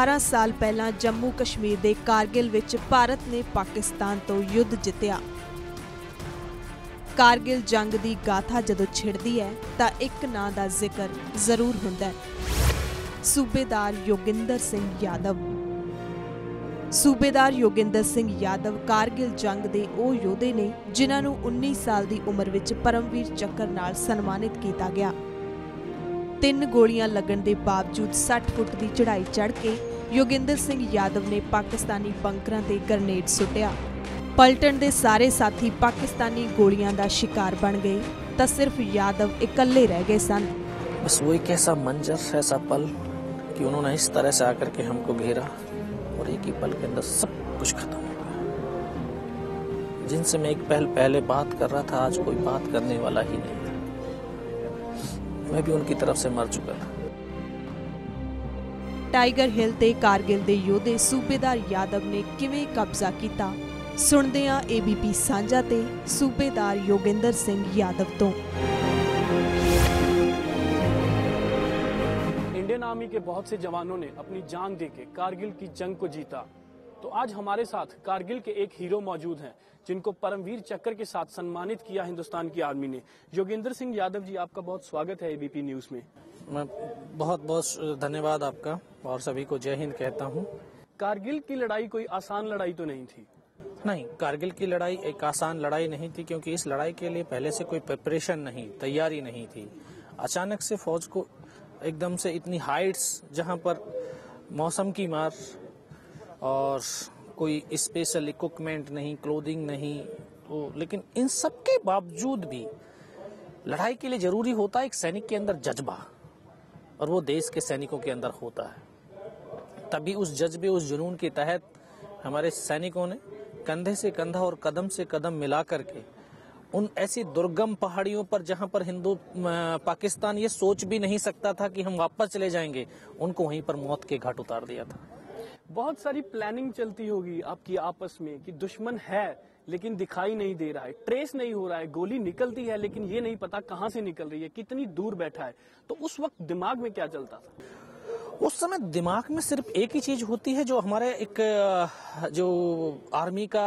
18 ਸਾਲ ਪਹਿਲਾਂ ਜੰਮੂ ਕਸ਼ਮੀਰ ਦੇ ਕਾਰਗਿਲ ਵਿੱਚ ਭਾਰਤ ਨੇ ਪਾਕਿਸਤਾਨ ਤੋਂ ਯੁੱਧ ਜਿੱਤਿਆ। ਕਾਰਗਿਲ ਜੰਗ ਦੀ ਗਾਥਾ ਜਦੋਂ ਛਿੜਦੀ ਹੈ ਤਾਂ ਇੱਕ ਨਾਂ ਦਾ ਜ਼ਿਕਰ ਜ਼ਰੂਰ ਹੁੰਦਾ ਹੈ, ਸੂਬੇਦਾਰ ਯੋਗਿੰਦਰ ਸਿੰਘ ਯਾਦਵ। ਸੂਬੇਦਾਰ ਯੋਗਿੰਦਰ ਸਿੰਘ ਯਾਦਵ ਕਾਰਗਿਲ ਜੰਗ ਦੇ ਉਹ ਯੋਧੇ ਨੇ ਜਿਨ੍ਹਾਂ ਨੂੰ 19 ਸਾਲ ਦੀ ਉਮਰ ਵਿੱਚ ਪਰਮਵੀਰ ਚੱਕਰ ਨਾਲ ਸਨਮਾਨਿਤ ਕੀਤਾ ਗਿਆ। 3 ਗੋਲੀਆਂ ਲੱਗਣ ਦੇ ਬਾਵਜੂਦ 60 ਫੁੱਟ ਦੀ ਚੜ੍ਹਾਈ ਚੜ੍ਹ ਕੇ ਯੋਗਿੰਦਰ ਸਿੰਘ ਯਾਦਵ ਨੇ ਪਾਕਿਸਤਾਨੀ ਬੰਕਰਾਂ ਤੇ ਗ੍ਰਨੇਡ ਸੁੱਟਿਆ। ਪਲਟਣ ਦੇ ਸਾਰੇ ਸਾਥੀ ਪਾਕਿस्तानी गोलियां ਦਾ शिकार बन गए तो सिर्फ यादव इकल्ले रह गए सन। बस वो एक ऐसा मंजर, ऐसा पल कि उन्होंने इस तरह से आकर के हमको घेरा और एक ही पल के अंदर सब कुछ खत्म हो गया। जिनसे मैं एक पहले बात कर रहा था, आज कोई बात करने वाला ही नहीं था। मैं भी उनकी तरफ से मर चुका था। टाइगर हिल ते कारगिल दे योधे सूबेदार यादव ने किवें कब्जा किया, सुनते हैं ABP सांझा ते सूबेदार योगिंदर सिंह यादव तो। इंडियन आर्मी के बहुत से जवानों ने अपनी जान देके कारगिल की जंग को जीता। तो आज हमारे साथ कारगिल के एक हीरो मौजूद हैं जिनको परमवीर चक्र के साथ सम्मानित किया हिंदुस्तान की आर्मी ने। योगिंदर सिंह यादव जी, आपका बहुत स्वागत है ABP न्यूज में। मैं बहुत बहुत धन्यवाद आपका और सभी को जय हिंद कहता हूँ। कारगिल की लड़ाई कोई आसान लड़ाई तो नहीं थी? नहीं, कारगिल की लड़ाई एक आसान लड़ाई नहीं थी, क्योंकि इस लड़ाई के लिए पहले से कोई प्रिपरेशन नहीं, तैयारी नहीं थी। अचानक से फौज को एकदम से इतनी हाइट्स, जहां पर मौसम की मार और कोई स्पेशल इक्विपमेंट नहीं, क्लोथिंग नहीं, तो लेकिन इन सब के बावजूद भी लड़ाई के लिए जरूरी होता है एक सैनिक के अंदर जज्बा, और वो देश के सैनिकों के अंदर होता है। तभी उस जज्बे, उस जुनून के तहत हमारे सैनिकों ने कंधे से कंधा और कदम से कदम मिला करके उन ऐसी दुर्गम पहाड़ियों पर जहां पर पाकिस्तान ये सोच भी नहीं सकता था कि हम वापस चले जाएंगे, उनको वहीं पर मौत के घाट उतार दिया था। बहुत सारी प्लानिंग चलती होगी आपकी आपस में कि दुश्मन है लेकिन दिखाई नहीं दे रहा है, ट्रेस नहीं हो रहा है, गोली निकलती है लेकिन ये नहीं पता कहां से निकल रही है, कितनी दूर बैठा है। तो उस वक्त दिमाग में क्या चलता था? उस समय दिमाग में सिर्फ एक ही चीज होती है, जो हमारे एक जो आर्मी का,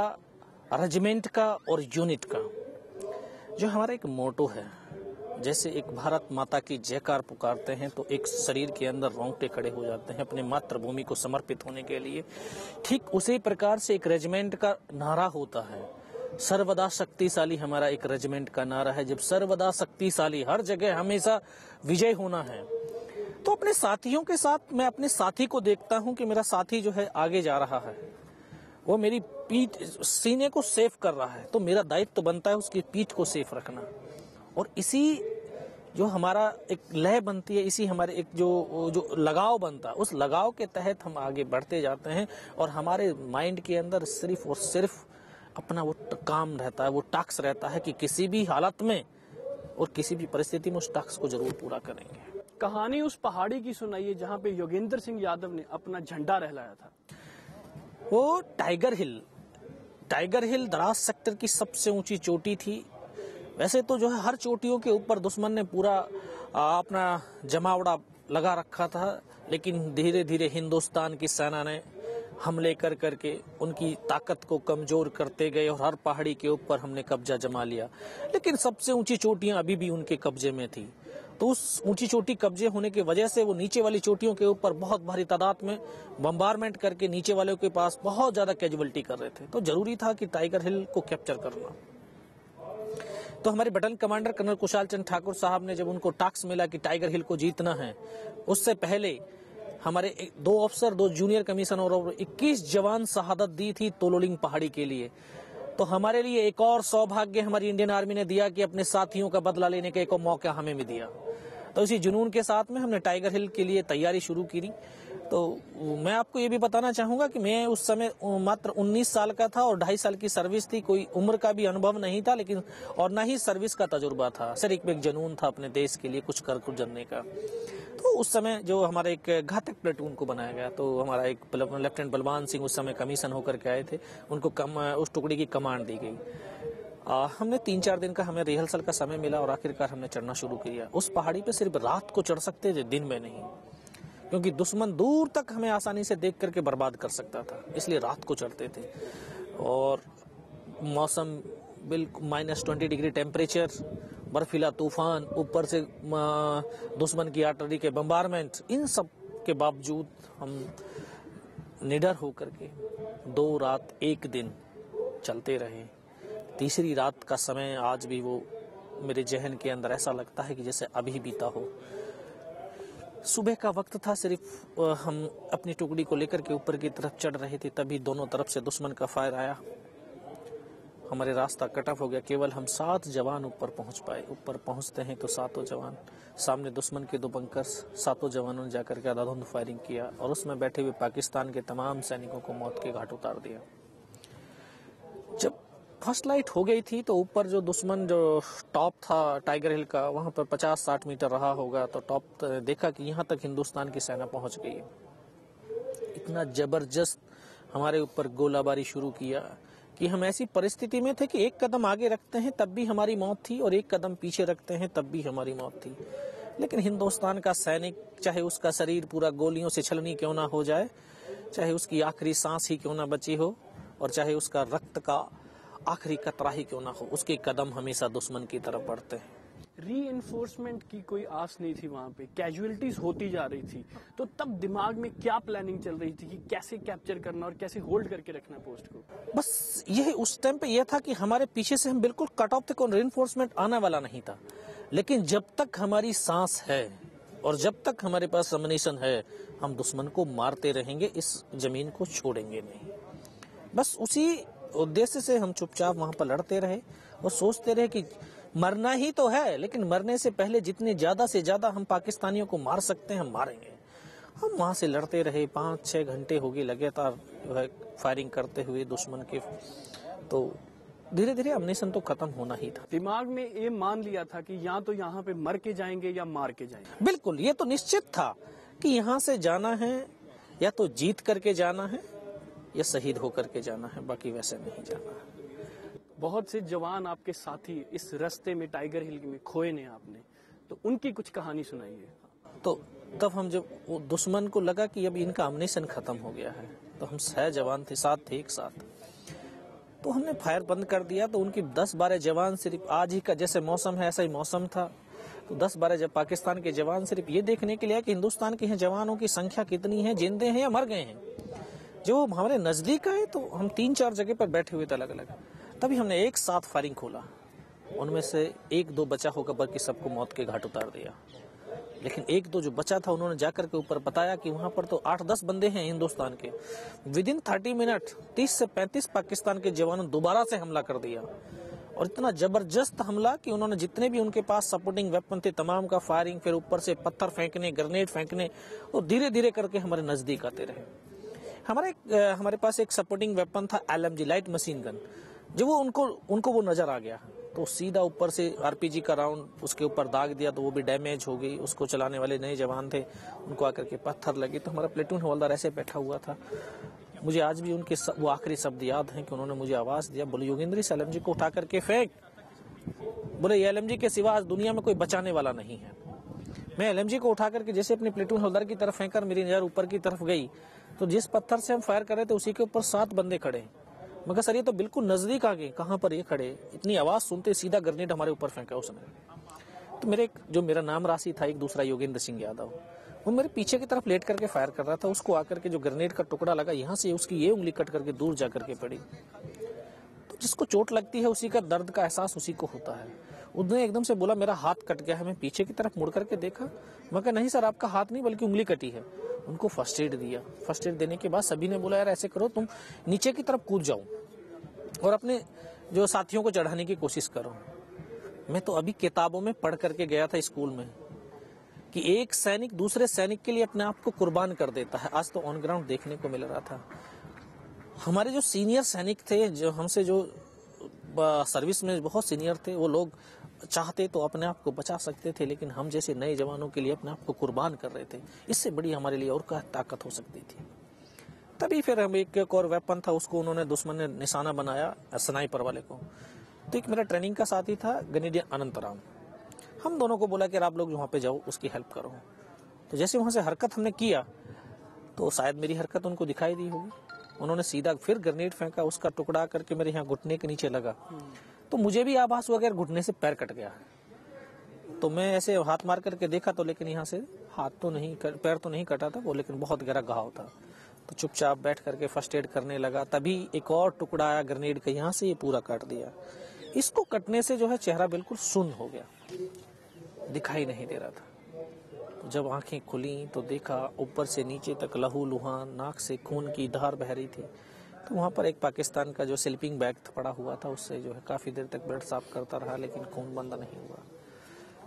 रेजिमेंट का और यूनिट का जो हमारा एक मोटो है। जैसे एक भारत माता की जयकार पुकारते हैं तो एक शरीर के अंदर रोंगटे खड़े हो जाते हैं अपने मातृभूमि को समर्पित होने के लिए। ठीक उसी प्रकार से एक रेजिमेंट का नारा होता है, सर्वदा शक्तिशाली हमारा एक रेजिमेंट का नारा है। जब सर्वदा शक्तिशाली, हर जगह हमेशा विजय होना है, तो अपने साथियों के साथ मैं अपने साथी को देखता हूं कि मेरा साथी जो है आगे जा रहा है, वो मेरी पीठ, सीने को सेफ कर रहा है, तो मेरा दायित्व तो बनता है उसकी पीठ को सेफ रखना। और इसी जो हमारा एक लय बनती है, इसी हमारे एक जो लगाव बनता है, उस लगाव के तहत हम आगे बढ़ते जाते हैं। और हमारे माइंड के अंदर सिर्फ और सिर्फ अपना वो काम रहता है, वो टास्क रहता है कि किसी भी हालत में और किसी भी परिस्थिति में उस टास्क को जरूर पूरा करेंगे। कहानी उस पहाड़ी की सुनाइए जहां पे योगेंद्र सिंह यादव ने अपना झंडा लहराया था। वो टाइगर हिल द्रास सेक्टर की सबसे ऊंची चोटी थी। वैसे तो जो है हर चोटियों के ऊपर दुश्मन ने पूरा अपना जमावड़ा लगा रखा था, लेकिन धीरे धीरे हिंदुस्तान की सेना ने हमले कर करके उनकी ताकत को कमजोर करते गए और हर पहाड़ी के ऊपर हमने कब्जा जमा लिया। लेकिन सबसे ऊंची चोटियां अभी भी उनके कब्जे में थी। तो उस ऊंची चोटी कब्जे होने की वजह से वो नीचे वाली चोटियों के ऊपर बहुत भारी तादाद में बम्बारमेंट करके नीचे वालों के पास बहुत ज्यादा कैजुअलिटी कर रहे थे। तो जरूरी था कि टाइगर हिल को कैप्चर करना। तो हमारे battalion commander colonel Kushal Chand Thakur साहब ने जब उनको टास्क मिला कि टाइगर हिल को जीतना है, उससे पहले हमारे 2 अफसर, 2 जूनियर कमिश्नर और 21 जवान शहादत दी थी तोलोलिंग पहाड़ी के लिए। तो हमारे लिए एक और सौभाग्य हमारी इंडियन आर्मी ने दिया कि अपने साथियों का बदला लेने का एक और मौका हमें भी दिया। तो इसी जुनून के साथ में हमने टाइगर हिल के लिए तैयारी शुरू की। तो मैं आपको ये भी बताना चाहूंगा कि मैं उस समय मात्र 19 साल का था और 2.5 साल की सर्विस थी। कोई उम्र का भी अनुभव नहीं था, लेकिन और न ही सर्विस का तजुर्बा था। सिर्फ एक जुनून था अपने देश के लिए कुछ कर गुजरने का। तो उस समय जो हमारे एक घातक प्लेटून को बनाया गया, तो हमारा एक लेफ्टिनेंट बलवान सिंह उस समय कमीशन होकर के आए थे, उनको उस टुकड़ी की कमांड दी गई। हमने 3-4 दिन का हमें रिहर्सल का समय मिला और आखिरकार हमने चढ़ना शुरू किया। उस पहाड़ी पे सिर्फ रात को चढ़ सकते थे, दिन में नहीं। क्योंकि दुश्मन दूर तक हमें आसानी से देख करके बर्बाद कर सकता था, इसलिए रात को चढ़ते थे। और मौसम बिल्कुल -20 डिग्री टेम्परेचर, बर्फीला तूफान, ऊपर से दुश्मन की आर्टिलरी के बम्बारमेंट, इन सब के बावजूद हम निडर होकर के 2 रात 1 दिन चलते रहे। तीसरी रात का समय आज भी वो मेरे जहन के अंदर ऐसा लगता है कि जैसे अभी बीता हो। सुबह का वक्त था, सिर्फ हम अपनी टुकड़ी को लेकर के ऊपर की तरफ चढ़ रहे थे, तभी दोनों तरफ से दुश्मन का फायर आया। हमारे रास्ता कट ऑफ हो गया। केवल हम 7 जवान ऊपर पहुंच पाए। ऊपर पहुंचते हैं तो 7 जवान, सामने दुश्मन के 2 बंकर्स, 7 जवानों ने जाकर के आधाधुंध फायरिंग किया और उसमें बैठे हुए पाकिस्तान के तमाम सैनिकों को मौत के घाट उतार दिया। जब फर्स्ट लाइट हो गई थी तो ऊपर जो दुश्मन जो टॉप था टाइगर हिल का, वहां पर 50-60 मीटर रहा होगा, तो टॉप देखा कि यहाँ तक हिंदुस्तान की सेना पहुंच गई है। इतना जबरदस्त हमारे ऊपर गोलाबारी शुरू किया कि हम ऐसी परिस्थिति में थे कि 1 कदम आगे रखते हैं तब भी हमारी मौत थी और 1 कदम पीछे रखते हैं तब भी हमारी मौत थी। लेकिन हिंदुस्तान का सैनिक, चाहे उसका शरीर पूरा गोलियों से छलनी क्यों ना हो जाए, चाहे उसकी आखिरी सांस ही क्यों ना बची हो और चाहे उसका रक्त का आखिरी कतरा ही क्यों ना हो, उसके कदम हमेशा दुश्मन की तरफ बढ़ते हैं। रीइंफोर्समेंट की कोई आस नहीं थी, वहां पे कैजुअलिटीज होती जा रही थी, तो तब दिमाग में क्या प्लानिंग चल रही थी कि कैसे कैप्चर करना और कैसे होल्ड करके रखना पोस्ट को? बस यही उस टाइम पे यह था कि हमारे पीछे से हम बिल्कुल कट ऑफ थे, कोई रीइंफोर्समेंट आने वाला नहीं था। लेकिन जब तक हमारी सांस है और जब तक हमारे पास अम्युनिशन है, हम दुश्मन को मारते रहेंगे, इस जमीन को छोड़ेंगे नहीं। बस उसी उद्देश्य से हम चुपचाप वहां पर लड़ते रहे और सोचते रहे कि मरना ही तो है, लेकिन मरने से पहले जितने ज्यादा से ज्यादा हम पाकिस्तानियों को मार सकते हैं हम मारेंगे। हम वहां से लड़ते रहे, 5-6 घंटे हो गए लगातार फायरिंग करते हुए दुश्मन के। तो धीरे धीरे अम्युनिशन तो खत्म होना ही था। दिमाग में ये मान लिया था कि या तो यहाँ पे मर के जाएंगे या मार के जाएंगे। बिल्कुल, ये तो निश्चित था कि यहाँ से जाना है या तो जीत करके जाना है या शहीद होकर के जाना है, बाकी वैसे नहीं जाना है। बहुत से जवान आपके साथी इस रास्ते में टाइगर हिल में खोए ने आपने, तो उनकी कुछ कहानी सुनाइए। तो तब हम जब वो दुश्मन को लगा कि अब इनका अम्युनिशन खत्म हो गया है, तो हम 6 जवान थे, 7 थे एक साथ, तो हमने फायर बंद कर दिया। तो उनकी 10-12 जवान, सिर्फ आज ही का जैसे मौसम है ऐसा ही मौसम था, तो 10-12 जब पाकिस्तान के जवान सिर्फ ये देखने के लिए कि हिंदुस्तान के जवानों की संख्या कितनी है, जिंदे हैं या मर गए हैं। जो हमारे नजदीक आए तो हम 3-4 जगह पर बैठे हुए थे अलग अलग, तभी हमने एक साथ फायरिंग खोला। उनमें से 1-2 बचा होगा, बाकी सबको मौत के घाट उतार दिया। लेकिन 1-2 जो बचा था उन्होंने जाकर के ऊपर बताया कि वहां पर तो 8-10 बंदे हैं हिंदुस्तान के। विदिन 30 मिनट 30 से 35 पाकिस्तान के जवानों दोबारा से हमला कर दिया और इतना जबरदस्त हमला कि उन्होंने जितने भी उनके पास सपोर्टिंग वेपन थे तमाम का फायरिंग, फिर ऊपर से पत्थर फेंकने, ग्रेनेड फेंकने, और धीरे धीरे करके हमारे नजदीक आते रहे। हमारे पास एक सपोर्टिंग वेपन था LMG लाइट मशीन गन, जो वो उनको वो नजर आ गया, तो सीधा ऊपर से RPG का राउंड उसके ऊपर दाग दिया, तो वो भी डैमेज हो गई। उसको चलाने वाले नए जवान थे, उनको आकर के पत्थर लगे, तो हमारा प्लेटून हवलदार ऐसे बैठा हुआ था। मुझे आज भी उनके वो आखिरी शब्द याद हैं कि उन्होंने मुझे आवाज दिया, बोले योगेंद्र इस LMG को उठा करके फेंक। बोले ये LMG के सिवा आज दुनिया में कोई बचाने वाला नहीं है। मैं LMG को उठा करके जैसे अपने प्लेटून हवलदार की तरफ फेंकर मेरी नजर ऊपर की तरफ गई, तो जिस पत्थर से हम फायर कर रहे थे उसी के ऊपर 7 बंदे खड़े। मगर सर ये तो बिल्कुल नजदीक आ गए, कहां पर ये खड़े? इतनी आवाज सुनते सीधा ग्रेनेड हमारे ऊपर फेंका उसने। तो मेरा नाम राशि था, एक दूसरा योगेंद्र सिंह यादव, वो मेरे पीछे की तरफ लेट करके फायर कर रहा था। उसको आकर के जो ग्रेनेड का टुकड़ा लगा, यहाँ से उसकी ये उंगली कट करके दूर जाकर के पड़ी। तो जिसको चोट लगती है उसी का दर्द का एहसास उसी को होता है। उसने एकदम से बोला मेरा हाथ कट गया है। मैं पीछे की तरफ मुड़ करके देखा, मगर नहीं सर आपका हाथ नहीं बल्कि उंगली कटी है। उनको फर्स्ट एड दिया। फर्स्ट एड देने के बाद सभी ने बोला यार ऐसे करो, तुम नीचे की तरफ कूद जाओ और अपने जो साथियों को चढ़ाने की कोशिश करो। मैं तो अभी किताबों में पढ़ करके गया था स्कूल में कि एक सैनिक दूसरे सैनिक के लिए अपने आप को कुर्बान कर देता है। आज तो ऑन ग्राउंड देखने को मिल रहा था। हमारे जो सीनियर सैनिक थे, जो हमसे जो सर्विस में बहुत सीनियर थे, वो लोग चाहते तो अपने आप को बचा सकते थे, लेकिन हम जैसे नए जवानों के लिए अपने आप को कुर्बान कर रहे थे। इससे बड़ी हमारे लिए और क्या ताकत हो सकती थी। तभी फिर हम एक और वेपन था, उसको उन्होंने दुश्मन ने निशाना बनाया स्नाइपर वाले को। तो एक मेरा ट्रेनिंग का साथी था ग्रेनेडियर अनंतराम। हम दोनों को बोला कि आप लोग वहां पे जाओ, उसकी हेल्प करो। तो जैसे वहां से हरकत हमने किया तो शायद मेरी हरकत उनको दिखाई दी होगी, उन्होंने सीधा फिर ग्रेनेड फेंका, उसका टुकड़ा करके मेरे यहाँ घुटने के नीचे लगा। तो मुझे भी आभास हुआ कि यार घुटने से पैर कट गया। तो मैं ऐसे हाथ मार करके देखा तो लेकिन यहाँ से हाथ तो नहीं, पैर तो नहीं कटा था वो, लेकिन बहुत गहरा घाव था। तो चुपचाप बैठ करके फर्स्ट एड करने लगा। तभी एक और टुकड़ा आया ग्रेनेड का, यहाँ से ये पूरा काट दिया। इसको कटने से जो है चेहरा बिल्कुल सुन्न हो गया, दिखाई नहीं दे रहा था। तो जब आंखें खुली तो देखा ऊपर से नीचे तक लहू लुहान, नाक से खून की धार बह रही थी। तो वहाँ पर एक पाकिस्तान का जो स्लीपिंग बैग पड़ा हुआ था, उससे जो है काफ़ी देर तक ब्लड साफ करता रहा, लेकिन खून बंद नहीं हुआ।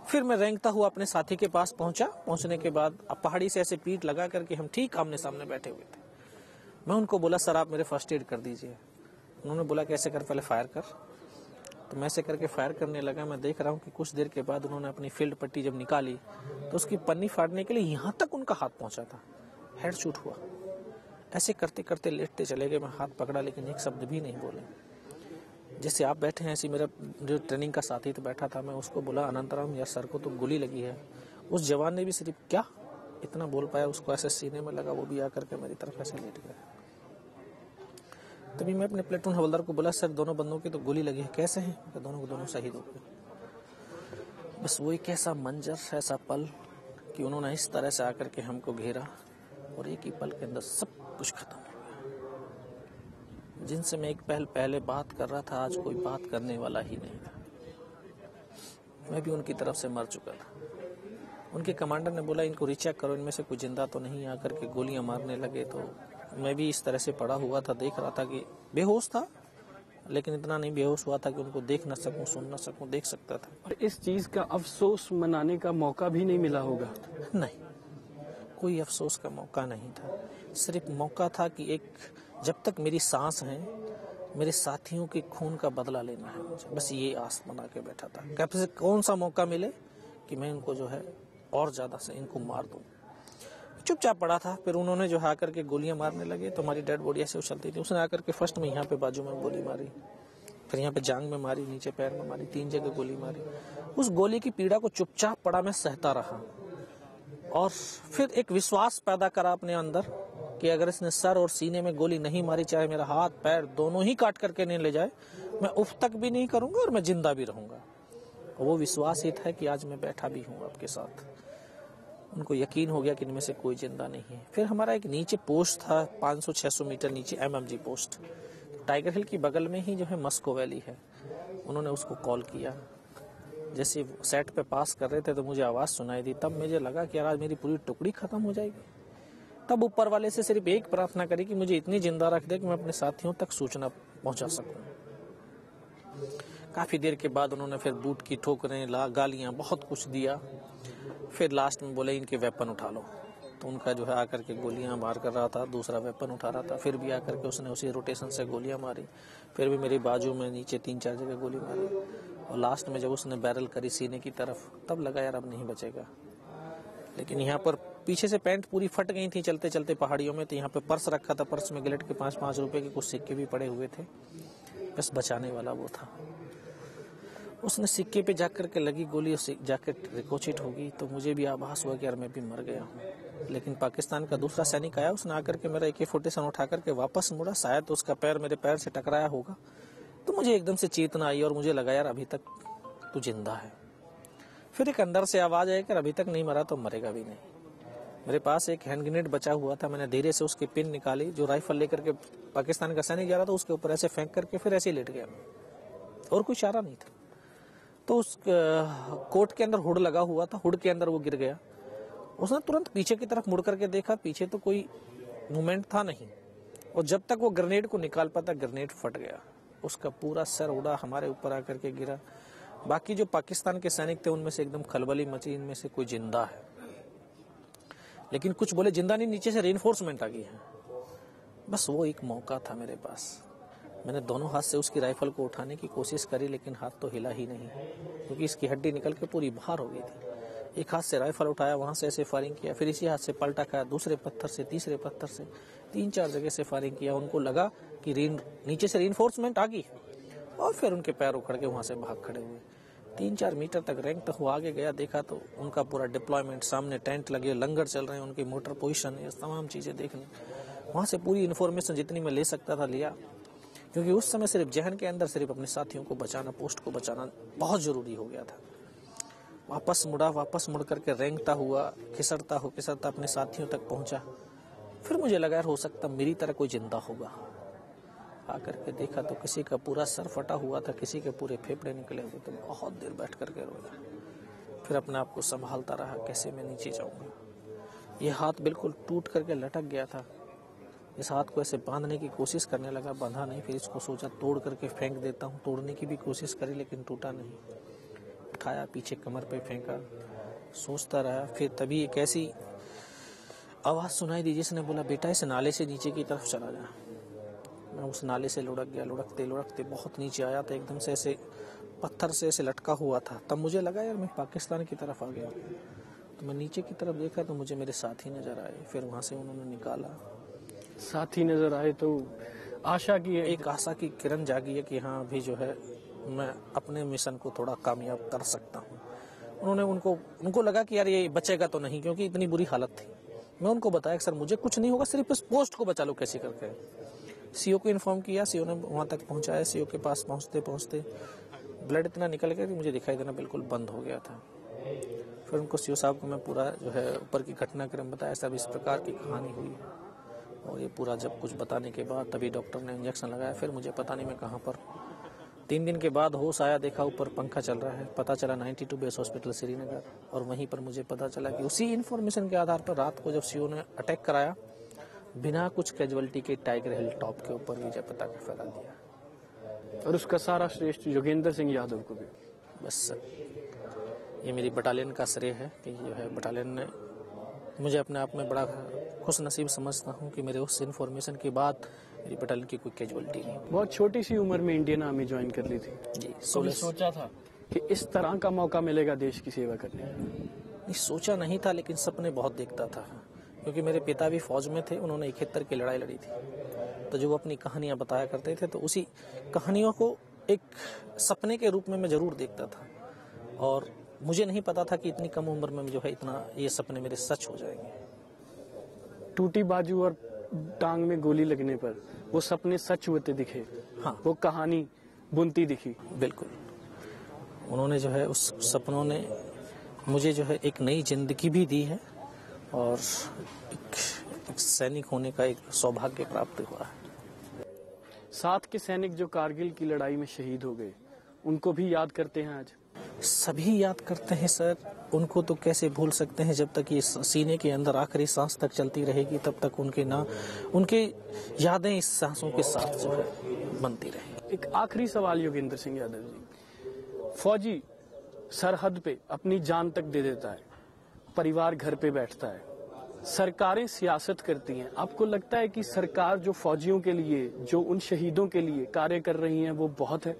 फिर मैं रेंगता हुआ अपने साथी के पास पहुंचा। पहुंचने के बाद अब पहाड़ी से ऐसे पीठ लगा करके हम ठीक आमने सामने बैठे हुए थे। मैं उनको बोला सर आप मेरे फर्स्ट एड कर दीजिए। उन्होंने बोला कैसे कर, पहले फायर कर। तो मैं ऐसे करके फायर करने लगा। मैं देख रहा हूँ कि कुछ देर के बाद उन्होंने अपनी फील्ड पट्टी जब निकाली तो उसकी पन्नी फाड़ने के लिए यहाँ तक उनका हाथ पहुंचा था, हेड शूट हुआ। ऐसे करते करते लेटते चले गए। मैं हाथ पकड़ा लेकिन एक शब्द भी नहीं बोले। जैसे आप बैठे हैं ऐसे मेरा जो ट्रेनिंग का साथी तो बैठा था, मैं उसको बोला अनंतराम यार सर को तो गोली लगी है। उस जवान ने भी सिर्फ क्या इतना बोल पाया, उसको ऐसे सीने में लगा, वो भी आकर के मेरी तरफ ऐसे लेट गया। तभी मैं अपने प्लेटून हवलदार को बोला सर दोनों बंदों की तो गोली लगी है, कैसे हैं? दोनों को दोनों शहीद हो गए। बस वो एक ऐसा मंजर, ऐसा पल कि उन्होंने इस तरह से आकर के हमको घेरा और एक ही पल के अंदर सब कुछ खत्म हो गया। जिनसे मैं एक पहले बात कर रहा था, आज कोई बात करने वाला ही नहीं था। मैं भी उनकी तरफ से मर चुका था। उनके कमांडर ने बोला इनको रिचेक करो, इनमें से कोई जिंदा तो नहीं। आकर के गोलियां मारने लगे तो मैं भी इस तरह से पड़ा हुआ था, देख रहा था कि बेहोश था, लेकिन इतना नहीं बेहोश हुआ था कि उनको देख न सकूं, सुन न सकूं, देख सकता था। और इस चीज का अफसोस मनाने का मौका भी नहीं मिला होगा? नहीं, कोई अफसोस का मौका नहीं था। सिर्फ मौका था कि एक जब तक मेरी सांस है मेरे साथियों के खून का बदला लेना है मुझे, बस ये आस बना के बैठा था। कैसे कौन सा मौका मिले कि मैं इनको जो है और ज्यादा से इनको मार दूं। चुपचाप पड़ा था। फिर उन्होंने जो है आकर के गोलियां मारने लगे तो हमारी डेड बॉडी ऐसे उछलती थी। उसने आकर के फर्स्ट में यहाँ पे बाजू में गोली मारी, फिर यहाँ पे जांग में मारी, नीचे पैर में मारी, 3 जगह गोली मारी। उस गोली की पीड़ा को चुपचाप पड़ा मैं सहता रहा और फिर एक विश्वास पैदा करा अपने अंदर कि अगर इसने सर और सीने में गोली नहीं मारी, चाहे मेरा हाथ पैर दोनों ही काट करके नहीं ले जाए, मैं उफ तक भी नहीं करूंगा और मैं जिंदा भी रहूंगा। वो विश्वास ही था कि आज मैं बैठा भी हूँ आपके साथ। उनको यकीन हो गया कि इनमें से कोई जिंदा नहीं है। फिर हमारा एक नीचे पोस्ट था 500-600 मीटर नीचे, MMG पोस्ट। टाइगर हिल की बगल में ही जो है मस्को वैली है। उन्होंने उसको कॉल किया। जैसे सेट पे पास कर रहे थे तो मुझे आवाज सुनाई दी। तब मुझे लगा कि यार आज मेरी पूरी टुकड़ी खत्म हो जाएगी। तब ऊपर वाले से सिर्फ एक प्रार्थना करी कि मुझे इतनी जिंदा रख दे कि मैं अपने साथियों तक सूचना पहुंचा सकूं। काफी देर के बाद उन्होंने फिर बूट की ठोकरें, गालियां, बहुत कुछ दिया। फिर लास्ट में बोले इनके वेपन उठा लो। तो उनका जो है आकर के गोलियां मार कर रहा था, दूसरा वेपन उठा रहा था। फिर भी आकर के उसने उसी रोटेशन से गोलियां मारी। फिर भी मेरी बाजू में नीचे 3-4 जगह गोली मारी और लास्ट में जब उसने बैरल करी सीने की तरफ, तब लगा यार अब नहीं बचेगा। लेकिन यहाँ पर पीछे से पैंट पूरी फट गई थी चलते चलते पहाड़ियों में। तो यहाँ पे पर्स रखा था, पर्स में गिलेट के 5-5 रुपए के कुछ सिक्के भी पड़े हुए थे। बस बचाने वाला वो था। उसने सिक्के पे जाकर के लगी गोली, जैकेट रिकोचिट होगी। तो मुझे भी आभास हुआ कि यार मैं भी मर गया हूँ। लेकिन पाकिस्तान का दूसरा सैनिक आया, उसने आकर के मेरा AK-47 उठा करके वापस मुड़ा। शायद तो उसका पैर मेरे पैर से टकराया होगा। तो मुझे एकदम से चेतना आई और मुझे लगा यार अभी तक तू जिंदा है। फिर एक अंदर से आवाज आई कि अभी तक नहीं मरा तो मरेगा भी नहीं। मेरे पास एक हैंड ग्रेनेड बचा हुआ था। मैंने धीरे से उसकी पिन निकाली। जो राइफल लेकर के पाकिस्तान का सैनिक जा रहा था उसके ऊपर ऐसे फेंक करके फिर ऐसे लेट गया और कोई चारा नहीं था। तो उस कोट के अंदर हुड लगा हुआ था, हुड के अंदर वो गिर गया। उसने तुरंत पीछे की तरफ मुड़ करके देखा, पीछे तो कोई मूवमेंट था नहीं। और जब तक वो ग्रेनेड को निकाल पाता, ग्रेनेड फट गया। उसका पूरा सर उड़ा, हमारे ऊपर आकर के गिरा। बाकी जो पाकिस्तान के सैनिक थे उनमें से एकदम खलबली मची, इनमें से कोई जिंदा है। लेकिन कुछ बोले जिंदा नहीं, नीचे से रेनफोर्समेंट आ गई है। बस वो एक मौका था मेरे पास। मैंने दोनों हाथ से उसकी राइफल को उठाने की कोशिश करी, लेकिन हाथ तो हिला ही नहीं, क्योंकि इसकी हड्डी निकल के पूरी बाहर हो गई थी। एक हाथ से राइफल उठाया, वहां से ऐसे फायरिंग किया, फिर इसी हाथ से पलटा खाया, दूसरे पत्थर से, तीसरे पत्थर से, 3-4 जगह से फायरिंग किया। उनको लगा कि नीचे से रेनफोर्समेंट आ गई और फिर उनके पैर उखड़ के वहां से भाग खड़े हुए। 3-4 मीटर तक रैंक तक वो आगे गया, देखा तो उनका पूरा डिप्लॉयमेंट, सामने टेंट लगे, लंगर चल रहे हैं, उनकी मोटर पोजीशन है, तमाम चीज़ें देखनी। वहाँ से पूरी इन्फॉर्मेशन जितनी मैं ले सकता था लिया, क्योंकि उस समय सिर्फ जहन के अंदर सिर्फ अपने साथियों को बचाना, पोस्ट को बचाना बहुत ज़रूरी हो गया था। वापस मुड़ करके रेंगता हुआ, खिसरता अपने साथियों तक पहुँचा। फिर मुझे लगा हो सकता मेरी तरह कोई जिंदा होगा। आकर के देखा तो किसी का पूरा सर फटा हुआ था, किसी के पूरे फेफड़े निकले हुए थे। बहुत देर बैठ करके रोया, फिर अपने आप को संभालता रहा, कैसे मैं नीचे जाऊंगा। ये हाथ बिल्कुल टूट करके लटक गया था। इस हाथ को ऐसे बांधने की कोशिश करने लगा, बांधा नहीं। फिर इसको सोचा तोड़ करके फेंक देता हूँ, तोड़ने की भी कोशिश करी लेकिन टूटा नहीं। उठाया, पीछे कमर पे फेंका, सोचता रहा। फिर तभी एक ऐसी आवाज़ सुनाई दी जिसने बोला, बेटा इस नाले से नीचे की तरफ चला जा। मैं उस नाले से लुढ़क गया, लुढ़कते बहुत नीचे आया था। एकदम से ऐसे पत्थर से ऐसे लटका हुआ था। तब मुझे लगा यार मैं पाकिस्तान की तरफ आ गया। तो मैं नीचे की तरफ देखा तो मुझे मेरे साथी नजर आए। फिर वहाँ से उन्होंने निकाला। साथी नजर आए तो आशा की एक आशा की किरण जागी है कि हाँ अभी जो है मैं अपने मिशन को थोड़ा कामयाब कर सकता हूँ। उन्होंने उनको लगा कि यार ये बचेगा तो नहीं, क्योंकि इतनी बुरी हालत थी। मैं उनको बताया कि सर मुझे कुछ नहीं होगा, सिर्फ इस पोस्ट को बचा लो कैसे करके। सीओ को इन्फॉर्म किया, सीओ ने वहाँ तक पहुँचाया। सीओ के पास पहुँचते ब्लड इतना निकल गया कि मुझे दिखाई देना बिल्कुल बंद हो गया था। फिर उनको सीओ साहब को मैं पूरा जो है ऊपर की घटनाक्रम बताया, सब इस प्रकार की कहानी हुई। और ये पूरा जब कुछ बताने के बाद तभी डॉक्टर ने इंजेक्शन लगाया। फिर मुझे पता नहीं मैं कहाँ पर। 3 दिन के बाद होश आया, देखा ऊपर पंखा चल रहा है। पता चला 92 बेस हॉस्पिटल श्रीनगर। और वहीं पर मुझे पता चला कि उसी इन्फॉर्मेशन के आधार पर रात को जब सीओ ने अटैक कराया, बिना कुछ कैजुअलिटी के टाइगर हिल टॉप के ऊपर विजय पताका फहरा दिया। और उसका सारा श्रेष्ठ योगेंद्र सिंह यादव को भी। बस ये मेरी बटालियन का श्रेय है कि जो है बटालियन ने मुझे अपने आप में बड़ा खुश नसीब समझता हूँ कि मेरे उस इन्फॉर्मेशन के बाद मेरी बटालियन की कोई कैजुअलिटी नहीं। बहुत छोटी सी उम्र में इंडियन आर्मी ज्वाइन कर ली थी जी। सोचा था कि इस तरह का मौका मिलेगा देश की सेवा करने का? नहीं, सोचा नहीं था, लेकिन सपने बहुत देखता था। क्योंकि मेरे पिता भी फौज में थे, उन्होंने 71 की लड़ाई लड़ी थी। तो जो वो अपनी कहानियां बताया करते थे, तो उसी कहानियों को एक सपने के रूप में मैं जरूर देखता था। और मुझे नहीं पता था कि इतनी कम उम्र में जो है इतना ये सपने मेरे सच हो जाएंगे। टूटी बाजू और टांग में गोली लगने पर वो सपने सच होते दिखे। हाँ, वो कहानी बुनती दिखी। बिल्कुल। उन्होंने जो है उस सपनों ने मुझे जो है एक नई जिंदगी भी दी है और एक सैनिक होने का एक सौभाग्य प्राप्त हुआ है। साथ के सैनिक जो कारगिल की लड़ाई में शहीद हो गए, उनको भी याद करते हैं आज? सभी याद करते हैं सर। उनको तो कैसे भूल सकते हैं। जब तक ये सीने के अंदर आखिरी सांस तक चलती रहेगी तब तक उनके यादें इस सांसों के साथ जो है बनती रहेंगी। एक आखिरी सवाल योगेंद्र सिंह यादव जी, फौजी सरहद पे अपनी जान तक दे देता है, परिवार घर पे बैठता है, सरकारें सियासत करती हैं। आपको लगता है कि सरकार जो फौजियों के लिए, जो उन शहीदों के लिए कार्य कर रही है वो बहुत है?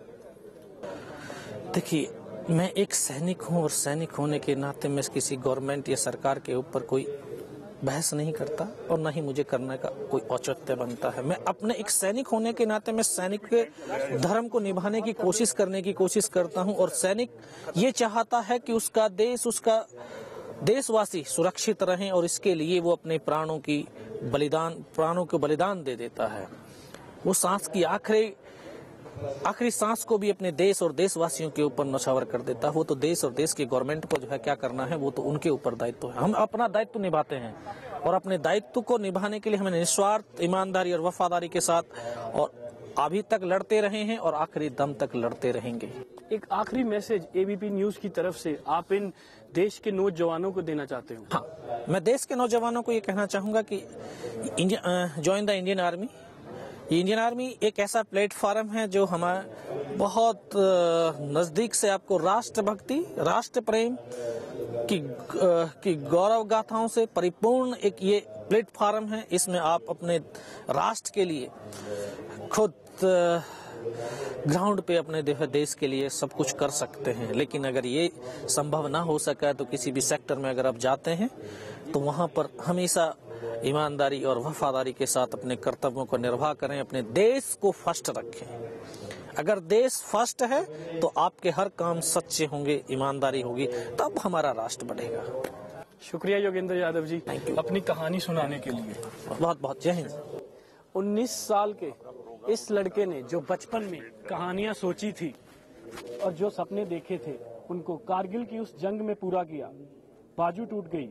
देखिए, मैं एक सैनिक हूं और सैनिक होने के नाते मैं किसी गवर्नमेंट या सरकार के ऊपर कोई बहस नहीं करता और न ही मुझे करने का कोई औचित्य बनता है। मैं अपने एक सैनिक होने के नाते मैं सैनिक के धर्म को निभाने की कोशिश करता हूं। और सैनिक ये चाहता है कि उसका देश, उसका देशवासी सुरक्षित रहें और इसके लिए वो अपने प्राणों को बलिदान दे देता है। वो सांस की आखिरी सांस को भी अपने देश और देशवासियों के ऊपर नौछावर कर देता है। वो तो देश और देश की गवर्नमेंट को जो है क्या करना है वो तो उनके ऊपर दायित्व है। हम अपना दायित्व निभाते हैं और अपने दायित्व को निभाने के लिए हमें निस्वार्थ ईमानदारी और वफादारी के साथ और अभी तक लड़ते रहे हैं और आखिरी दम तक लड़ते रहेंगे। एक आखिरी मैसेज एबीपी न्यूज की तरफ से आप इन देश के नौजवानों को देना चाहते हो? हाँ, मैं देश के नौजवानों को ये कहना चाहूंगा कि join the Indian army. Indian army एक ऐसा प्लेटफॉर्म है जो हमारे बहुत नजदीक से आपको राष्ट्रभक्ति, राष्ट्र प्रेम की गौरव गाथाओं से परिपूर्ण एक ये प्लेटफॉर्म है। इसमें आप अपने राष्ट्र के लिए खुद ग्राउंड पे अपने देश के लिए सब कुछ कर सकते हैं। लेकिन अगर ये संभव ना हो सका तो किसी भी सेक्टर में अगर आप जाते हैं तो वहां पर हमेशा ईमानदारी और वफादारी के साथ अपने कर्तव्यों को निर्वाह करें, अपने देश को फर्स्ट रखें। अगर देश फर्स्ट है तो आपके हर काम सच्चे होंगे, ईमानदारी होगी, तब हमारा राष्ट्र बढ़ेगा। शुक्रिया योगेंद्र यादव जी, Thank you. अपनी कहानी सुनाने के लिए। बहुत बहुत जय हिंद। 19 साल के इस लड़के ने जो बचपन में कहानियां सोची थी और जो सपने देखे थे, उनको कारगिल की उस जंग में पूरा किया। बाजू टूट गई,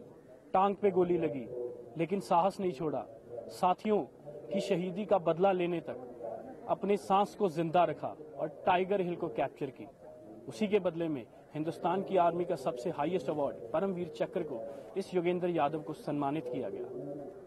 टांग पे गोली लगी, लेकिन साहस नहीं छोड़ा। साथियों की शहीदी का बदला लेने तक अपने सांस को जिंदा रखा और टाइगर हिल को कैप्चर की। उसी के बदले में हिंदुस्तान की आर्मी का सबसे हाईएस्ट अवार्ड परमवीर चक्र को इस योगेंद्र यादव को सम्मानित किया गया।